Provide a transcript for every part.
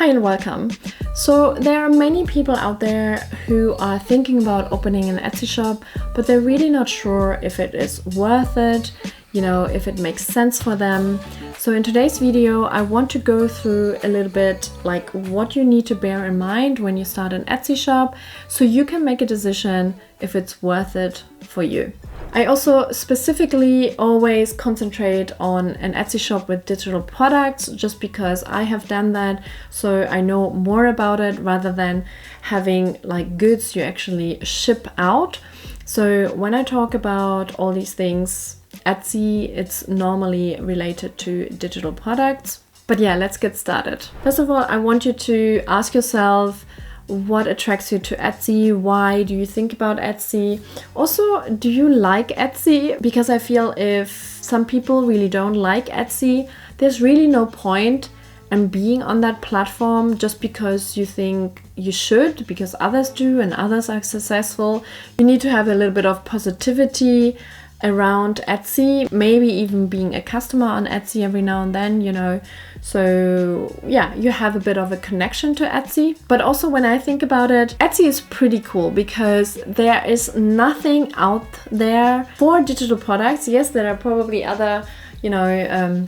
Hi and welcome. So there are many people out there who are thinking about opening an Etsy shop, but they're really not sure if it is worth it, if it makes sense for them. So in today's video, I want to go through a little bit like what you need to bear in mind when you start an Etsy shop so you can make a decision if it's worth it for you. I also specifically always concentrate on an Etsy shop with digital products just because I have done that, so I know more about it rather than having like goods you actually ship out. So when I talk about all these things, Etsy, it's normally related to digital products. But yeah, let's get started. First of all, I want you to ask yourself, what attracts you to Etsy? Why do you think about Etsy? Also, do you like Etsy? Because I feel if some people really don't like Etsy, there's really no point in being on that platform just because you think you should, because others do and others are successful. You need to have a little bit of positivity around Etsy, maybe even being a customer on Etsy every now and then, So yeah, you have a bit of a connection to Etsy. But also when I think about it, Etsy is pretty cool because there is nothing out there for digital products. Yes, there are probably other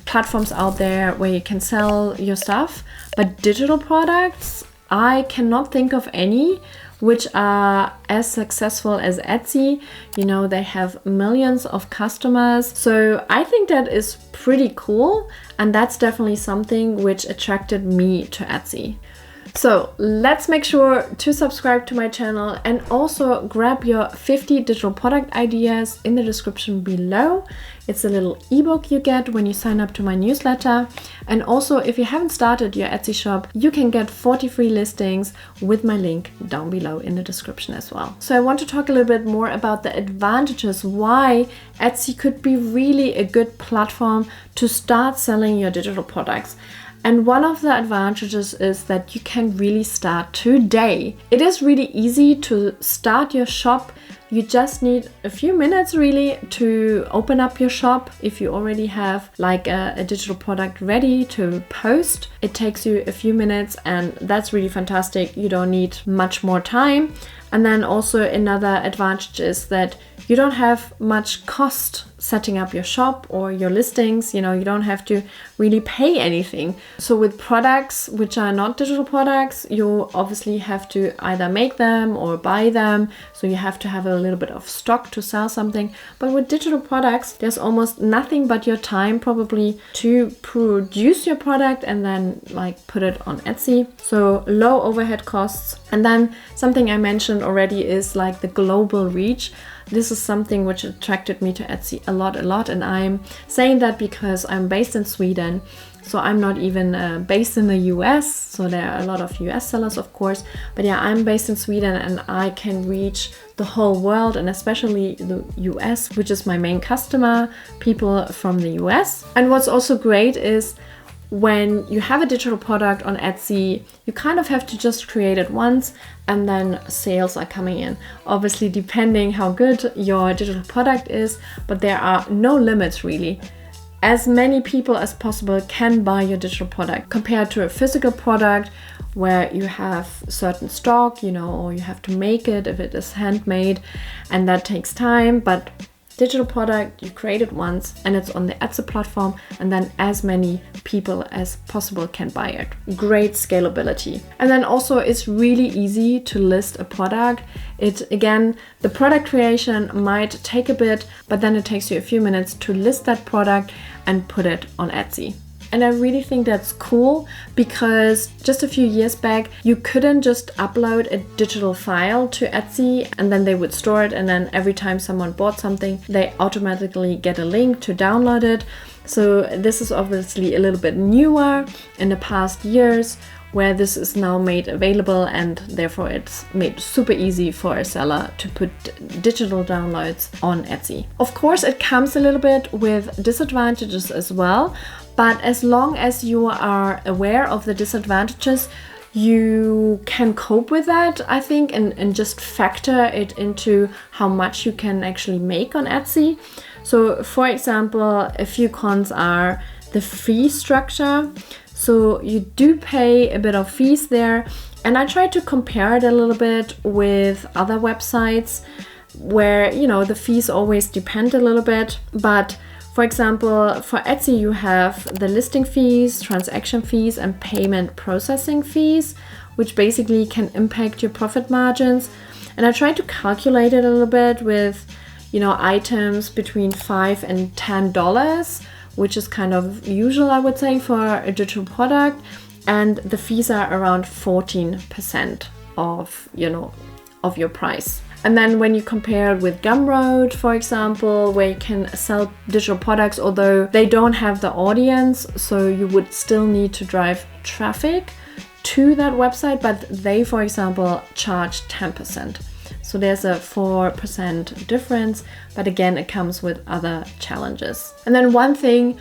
platforms out there where you can sell your stuff, but digital products, I cannot think of any which are as successful as Etsy. They have millions of customers. So I think that is pretty cool. And that's definitely something which attracted me to Etsy. So let's make sure to subscribe to my channel and also grab your 50 digital product ideas in the description below. It's a little ebook you get when you sign up to my newsletter. And also, if you haven't started your Etsy shop, you can get 40 free listings with my link down below in the description as well. So I want to talk a little bit more about the advantages why Etsy could be really a good platform to start selling your digital products. And one of the advantages is that you can really start today. It is really easy to start your shop. You just need a few minutes really to open up your shop. If you already have like a digital product ready to post, it takes you a few minutes and that's really fantastic. You don't need much more time. And then also another advantage is that you don't have much cost setting up your shop or your listings. You don't have to really pay anything. So with products which are not digital products, you obviously have to either make them or buy them. So you have to have a little bit of stock to sell something. But with digital products, there's almost nothing but your time probably to produce your product and then like put it on Etsy. So low overhead costs. And then something I mentioned already is like the global reach. This is something which attracted me to Etsy a lot, and I'm saying that because I'm based in Sweden, so I'm not even based in the US, so there are a lot of US sellers of course, but yeah, I'm based in Sweden and I can reach the whole world and especially the US, which is my main customer, people from the US. And what's also great is when you have a digital product on Etsy, you kind of have to just create it once and then sales are coming in. Obviously, depending how good your digital product is, but there are no limits really. As many people as possible can buy your digital product compared to a physical product where you have certain stock, or you have to make it if it is handmade and that takes time. But digital product, you create it once and it's on the Etsy platform and then as many people as possible can buy it. Great scalability. And then also it's really easy to list a product. The product creation might take a bit, but then it takes you a few minutes to list that product and put it on Etsy. And I really think that's cool because just a few years back, you couldn't just upload a digital file to Etsy and then they would store it. And then every time someone bought something, they automatically get a link to download it. So this is obviously a little bit newer in the past years where this is now made available and therefore it's made super easy for a seller to put digital downloads on Etsy. Of course, it comes a little bit with disadvantages as well. But as long as you are aware of the disadvantages, you can cope with that, I think, and just factor it into how much you can actually make on Etsy. So, for example, a few cons are the fee structure. So you do pay a bit of fees there. And I try to compare it a little bit with other websites where, you know, the fees always depend a little bit. But for example, for Etsy, you have the listing fees, transaction fees, and payment processing fees, which basically can impact your profit margins. And I try to calculate it a little bit with, you know, items between $5 and $10, which is kind of usual, I would say, for a digital product. And the fees are around 14% of, you know, of your price. And then when you compare it with Gumroad, for example, where you can sell digital products, although they don't have the audience, so you would still need to drive traffic to that website, but they, for example, charge 10%. So there's a 4% difference, but again, it comes with other challenges. And then one thing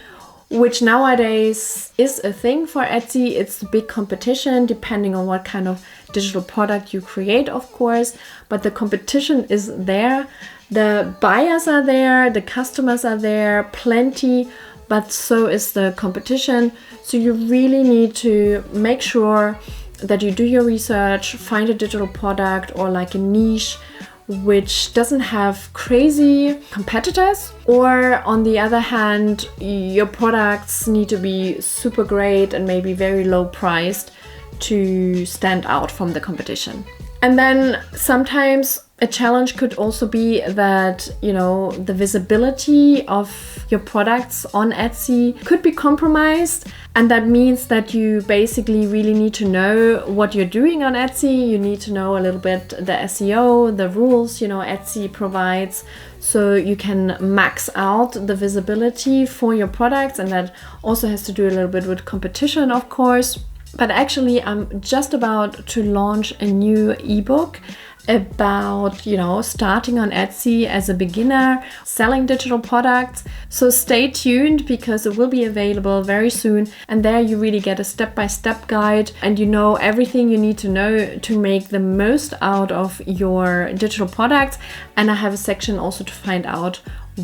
which nowadays is a thing for Etsy, it's the big competition, depending on what kind of digital product you create, of course, but the competition is there. The buyers are there, the customers are there, plenty, but so is the competition. So you really need to make sure that you do your research, find a digital product or like a niche which doesn't have crazy competitors, or on the other hand, your products need to be super great and maybe very low priced to stand out from the competition. And then sometimes a challenge could also be that, you know, the visibility of your products on Etsy could be compromised. And that means that you basically really need to know what you're doing on Etsy. You need to know a little bit the SEO, the rules, you know, Etsy provides, so you can max out the visibility for your products. And that also has to do a little bit with competition, of course. But actually, I'm just about to launch a new ebook about, you know, starting on Etsy as a beginner, selling digital products. So stay tuned because it will be available very soon. And there you really get a step-by-step guide and you know everything you need to know to make the most out of your digital products. And I have a section also to find out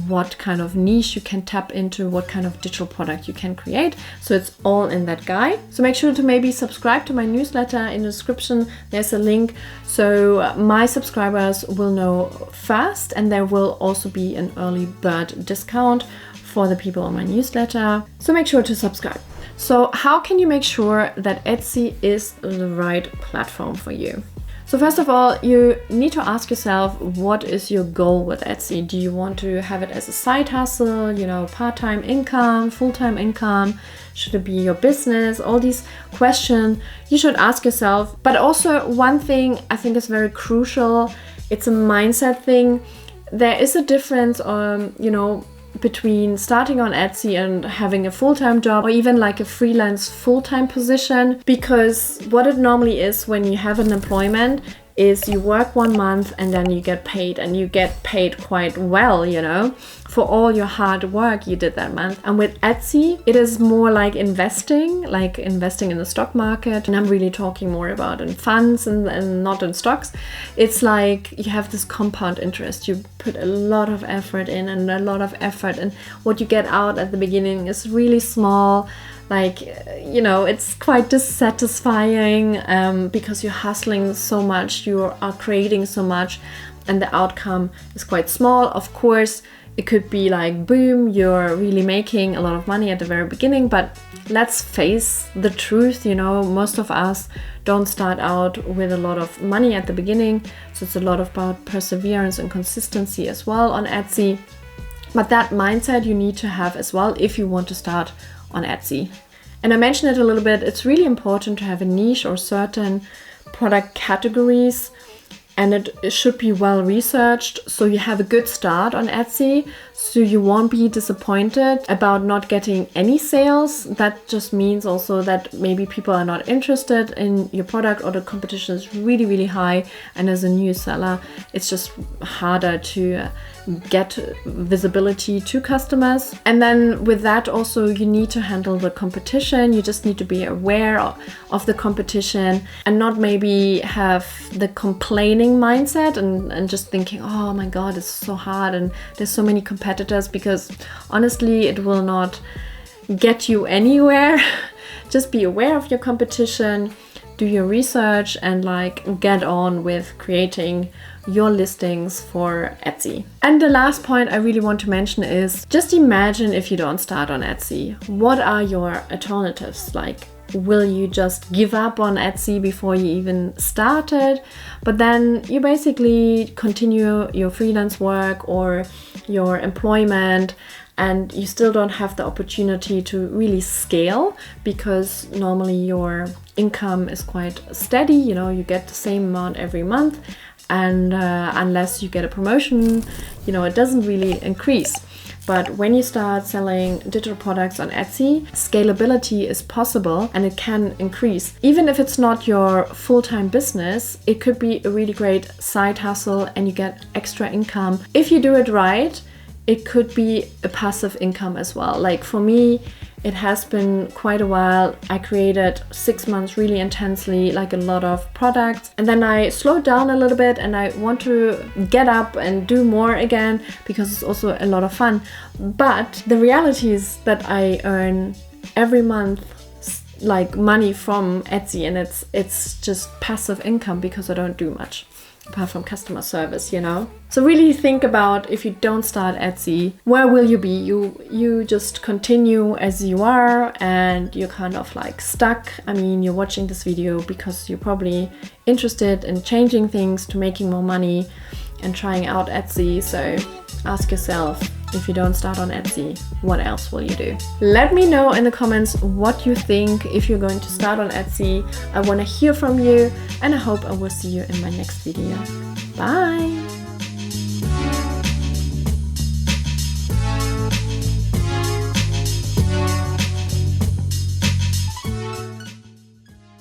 what kind of niche you can tap into, what kind of digital product you can create. So it's all in that guide. So make sure to maybe subscribe to my newsletter. In the description, there's a link. So my subscribers will know first, and there will also be an early bird discount for the people on my newsletter. So make sure to subscribe. So how can you make sure that Etsy is the right platform for you? So first of all, you need to ask yourself, what is your goal with Etsy? Do you want to have it as a side hustle, you know, part-time income, full-time income? Should it be your business? All these questions you should ask yourself. But also one thing I think is very crucial, it's a mindset thing. There is a difference, you know, between starting on Etsy and having a full-time job or even like a freelance full-time position, because what it normally is when you have an employment is you work 1 month and then you get paid, and you get paid quite well, you know, for all your hard work you did that month. And with Etsy, it is more like investing in the stock market. And I'm really talking more about in funds and not in stocks. It's like you have this compound interest. You put a lot of effort in and a lot of effort, and what you get out at the beginning is really small. Like, you know, it's quite dissatisfying because you're hustling so much, you are creating so much, and the outcome is quite small. Of course, it could be like, boom, you're really making a lot of money at the very beginning, but let's face the truth, you know, most of us don't start out with a lot of money at the beginning. So it's a lot about perseverance and consistency as well on Etsy. But that mindset you need to have as well if you want to start on Etsy. And I mentioned it a little bit, it's really important to have a niche or certain product categories, and it should be well researched so you have a good start on Etsy, so you won't be disappointed about not getting any sales. That just means also that maybe people are not interested in your product, or the competition is really, really high, and as a new seller, it's just harder to get visibility to customers. And then with that also, you need to handle the competition. You just need to be aware of the competition and not maybe have the complaining mindset and just thinking, oh my god, it's so hard and there's so many competitors, because honestly it will not get you anywhere. just be aware of your competition, do your research, and like get on with creating your listings for Etsy. And the last point I really want to mention is just imagine if you don't start on Etsy. What are your alternatives? Like, will you just give up on Etsy before you even started? But then you basically continue your freelance work or your employment, and you still don't have the opportunity to really scale, because normally your income is quite steady, you know, you get the same amount every month, and unless you get a promotion, you know, it doesn't really increase. But when you start selling digital products on Etsy, scalability is possible and it can increase. Even if it's not your full-time business, it could be a really great side hustle and you get extra income. If you do it right, it could be a passive income as well. Like for me, it has been quite a while. I created 6 months really intensely, like a lot of products. And then I slowed down a little bit and I want to get up and do more again because it's also a lot of fun. But the reality is that I earn every month like money from Etsy, and it's just passive income because I don't do much apart from customer service, you know. So really think about, if you don't start Etsy, where will you be? You just continue as you are and you're kind of like stuck. I mean, you're watching this video because you're probably interested in changing things to making more money and trying out Etsy. So ask yourself, if you don't start on Etsy, what else will you do? Let me know in the comments what you think if you're going to start on Etsy. I want to hear from you, and I hope I will see you in my next video. Bye!